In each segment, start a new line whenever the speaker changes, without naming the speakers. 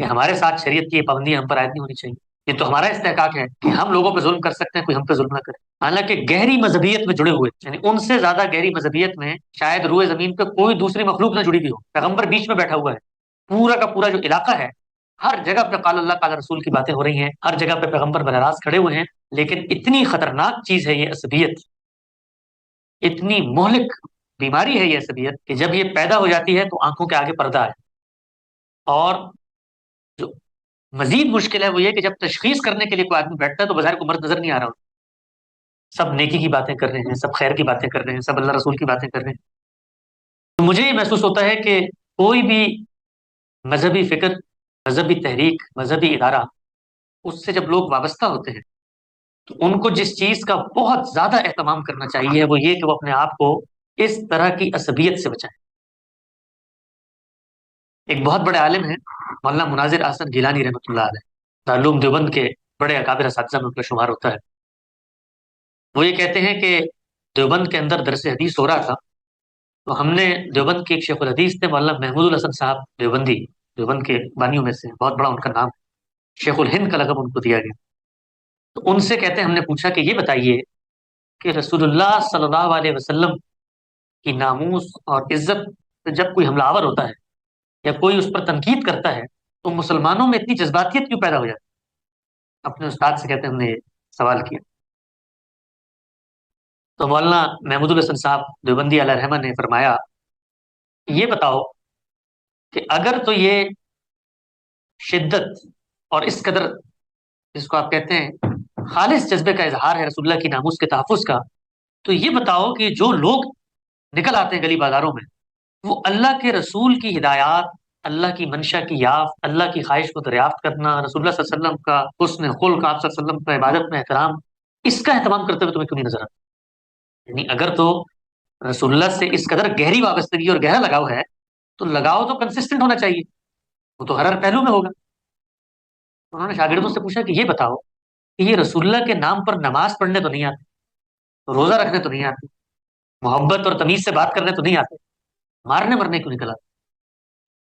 کہ ہمارے ساتھ شریعت کی یہ پابندی ہم پر عائد نہیں ہونی چاہیے. یہ تو ہمارا استحقاق ہے کہ ہم لوگوں پہ ظلم کر سکتے ہیں، کوئی ہم پہ ظلم نہ کرے. حالانکہ گہری مذہبیت میں جڑے ہوئے، یعنی ان سے زیادہ گہری مذہبیت میں شاید روئے زمین پہ کوئی دوسری مخلوق نہ جڑی ہوئی ہو. پیغمبر بیچ میں بیٹھا ہوا ہے، پورا کا پورا جو علاقہ ہے ہر جگہ پہ قال اللہ قال رسول کی باتیں ہو رہی ہیں، ہر جگہ پہ پیغمبر براہ راست کھڑے ہوئے ہیں. لیکن اتنی خطرناک چیز ہے یہ عصبیت، اتنی مہلک بیماری ہے یہ عصبیت، کہ جب یہ پیدا ہو جاتی ہے تو آنکھوں کے آگے پردہ ہے. اور جو مزید مشکل ہے وہ یہ کہ جب تشخیص کرنے کے لیے کوئی آدمی بیٹھتا ہے تو بظاہر کو مرد نظر نہیں آ رہا ہوتا. سب نیکی کی باتیں کر رہے ہیں، سب خیر کی باتیں کر رہے ہیں، سب اللہ رسول کی باتیں کر رہے ہیں. تو مجھے یہ محسوس ہوتا ہے کہ کوئی بھی مذہبی فکر، مذہبی تحریک، مذہبی ادارہ، اس سے جب لوگ وابستہ ہوتے ہیں تو ان کو جس چیز کا بہت زیادہ اہتمام کرنا چاہیے وہ یہ کہ وہ اپنے آپ کو اس طرح کی عصبیت سے بچائیں. ایک بہت بڑے عالم ہیں مولانا مناظر احسن گیلانی رحمۃ اللہ علیہ، دارالعلوم دیوبند کے بڑے اکابر اساتذہ میں ان کا شمار ہوتا ہے. وہ یہ کہتے ہیں کہ دیوبند کے اندر درس حدیث ہو رہا تھا، تو ہم نے دیوبند کے ایک شیخ الحدیث تھے مولانا محمود الحسن صاحب دیوبندی، دیوبند کے بانیوں میں سے ہیں، بہت بڑا ان کا نام، شیخ الہند کا لقب ان کو دیا گیا. تو ان سے کہتے ہیں ہم نے پوچھا کہ یہ بتائیے کہ رسول اللہ صلی اللہ علیہ وسلم کی ناموس اور عزت پہ جب کوئی حملہ آور ہوتا ہے یا کوئی اس پر تنقید کرتا ہے تو مسلمانوں میں اتنی جذباتیت کیوں پیدا ہو جاتی ہے؟ اپنے استاد سے کہتے ہیں ہم نے یہ سوال کیا. تو مولانا محمود الحسن صاحب دیوبندی علیہ رحمہ نے فرمایا یہ بتاؤ کہ اگر تو یہ شدت اور اس قدر، جس کو آپ کہتے ہیں خالص جذبے کا اظہار ہے رسول اللہ کی ناموس کے تحفظ کا، تو یہ بتاؤ کہ جو لوگ نکل آتے ہیں گلی بازاروں میں وہ اللہ کے رسول کی ہدایات، اللہ کی منشا کی یافت، اللہ کی خواہش کو دریافت کرنا، رسول اللہ صلی اللہ علیہ وسلم کا حسن خلق، آپ صلی اللہ علیہ وسلم کا عبادت میں احترام، اس کا اہتمام کرتے ہوئے تمہیں کیوں نہیں نظر آتا؟ یعنی اگر تو رسول اللہ سے اس قدر گہری وابستگی اور گہرا لگاؤ ہے تو لگاؤ تو کنسسٹنٹ ہونا چاہیے، وہ تو ہر پہلو میں ہوگا. انہوں نے شاگردوں سے پوچھا کہ یہ بتاؤ کہ یہ رسول اللہ کے نام پر نماز پڑھنے تو نہیں آتے، روزہ رکھنے تو نہیں آتے، محبت اور تمیز سے بات کرنے تو نہیں آتے، مارنے مرنے کیوں نکلا؟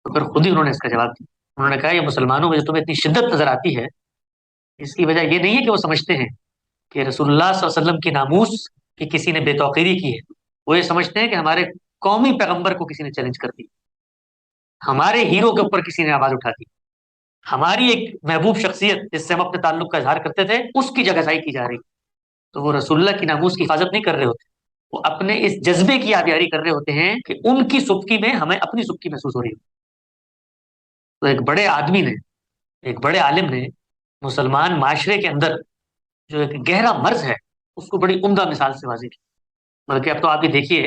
تو پھر خود ہی انہوں نے اس کا جواب دیا. انہوں نے کہا یہ مسلمانوں میں جو تمہیں اتنی شدت نظر آتی ہے اس کی وجہ یہ نہیں ہے کہ وہ سمجھتے ہیں کہ رسول اللہ صلی اللہ علیہ وسلم کی ناموس کی کسی نے بے توقیری کی ہے، وہ یہ سمجھتے ہیں کہ ہمارے قومی پیغمبر کو کسی نے چیلنج کر دی، ہمارے ہیرو کے اوپر کسی نے آواز اٹھا دی، ہماری ایک محبوب شخصیت جس سے ہم اپنے تعلق کا اظہار کرتے تھے اس کی جگہ سائی کی جا رہی. تو وہ رسول اللہ کی ناموس کی حفاظت نہیں کر رہے ہوتے، وہ اپنے اس جذبے کی آبیاری کر رہے ہوتے ہیں کہ ان کی سبکی میں ہمیں اپنی سبکی محسوس ہو رہی ہے. تو ایک بڑے آدمی نے، ایک بڑے عالم نے مسلمان معاشرے کے اندر جو ایک گہرا مرض ہے اس کو بڑی عمدہ مثال سے واضح کی. بلکہ اب تو آپ یہ دیکھیے،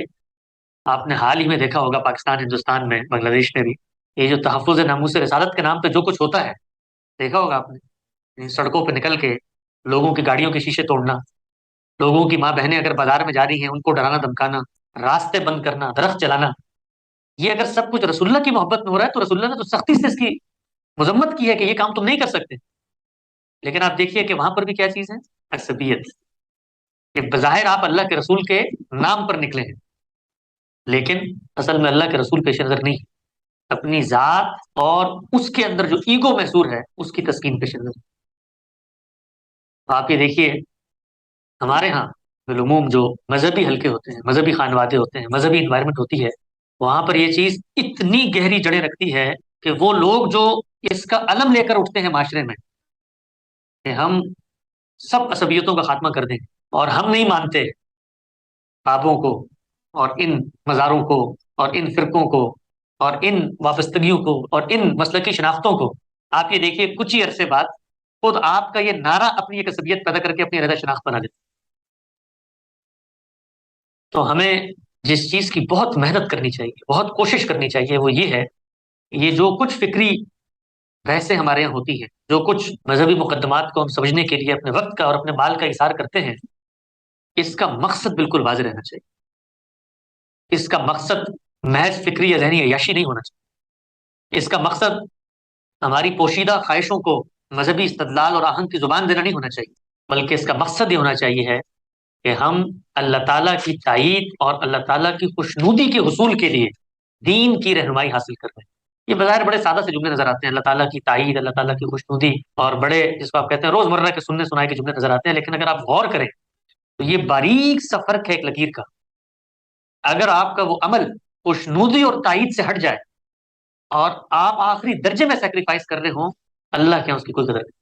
آپ نے حال ہی میں دیکھا ہوگا پاکستان، ہندوستان میں، بنگلہ دیش میں بھی یہ جو تحفظ ناموس رسالت کے نام پہ جو کچھ ہوتا ہے دیکھا ہوگا آپ نے. سڑکوں پہ نکل کے لوگوں کی گاڑیوں کے شیشے توڑنا، لوگوں کی ماں بہنیں اگر بازار میں جا رہی ہیں ان کو ڈرانا دھمکانا، راستے بند کرنا، درخت جلانا، یہ اگر سب کچھ رسول اللہ کی محبت میں ہو رہا ہے تو رسول اللہ نے تو سختی سے اس کی مذمت کی ہے کہ یہ کام تم نہیں کر سکتے. لیکن آپ دیکھیے کہ وہاں پر بھی کیا چیز ہے؟ عصبیت. کہ بظاہر آپ اللہ کے رسول کے نام پر نکلے ہیں لیکن اصل میں اللہ کے رسول پیش نظر نہیں، اپنی ذات اور اس کے اندر جو ایگو محصور ہے اس کی تسکین پیش نظر. آپ یہ دیکھیے ہمارے ہاں بالعموم جو مذہبی حلقے ہوتے ہیں، مذہبی خانوادے ہوتے ہیں، مذہبی انوائرمنٹ ہوتی ہے، وہاں پر یہ چیز اتنی گہری جڑیں رکھتی ہے کہ وہ لوگ جو اس کا علم لے کر اٹھتے ہیں معاشرے میں کہ ہم سب عصبیتوں کا خاتمہ کر دیں اور ہم نہیں مانتے بابوں کو اور ان مزاروں کو اور ان فرقوں کو اور ان وابستگیوں کو اور ان مسلکی شناختوں کو، آپ یہ دیکھیے کچھ ہی عرصے بعد خود آپ کا یہ نعرہ اپنی ایک عصبیت پیدا کر کے اپنی علیحدہ شناخت بنا لیتے. تو ہمیں جس چیز کی بہت محنت کرنی چاہیے، بہت کوشش کرنی چاہیے، وہ یہ ہے یہ جو کچھ فکری بحثیں ہمارے یہاں ہوتی ہیں، جو کچھ مذہبی مقدمات کو ہم سمجھنے کے لیے اپنے وقت کا اور اپنے مال کا اظہار کرتے ہیں، اس کا مقصد بالکل واضح رہنا چاہیے. اس کا مقصد محض فکری یا ذہنی عیاشی نہیں ہونا چاہیے. اس کا مقصد ہماری پوشیدہ خواہشوں کو مذہبی استدلال اور آہنگ کی زبان دینا نہیں ہونا چاہیے، بلکہ اس کا مقصد یہ ہونا چاہیے ہے کہ ہم اللہ تعالیٰ کی تائید اور اللہ تعالیٰ کی خوشنودی کے حصول کے لیے دین کی رہنمائی حاصل کر رہے ہیں. یہ بظاہر بڑے سادہ سے جملے نظر آتے ہیں، اللہ تعالیٰ کی تائید، اللہ تعالیٰ کی خوشنودی، اور بڑے جس کو آپ کہتے ہیں روزمرہ کے سننے سنائے کے جملے نظر آتے ہیں، لیکن اگر آپ غور کریں تو یہ باریک سا فرق ہے ایک لکیر کا۔ اگر آپ کا وہ عمل خوشنودی اور تائید سے ہٹ جائے اور آپ آخری درجے میں سیکریفائس کر رہے ہوں، اللہ کے یہاں اس کی کوئی قدر نہیں۔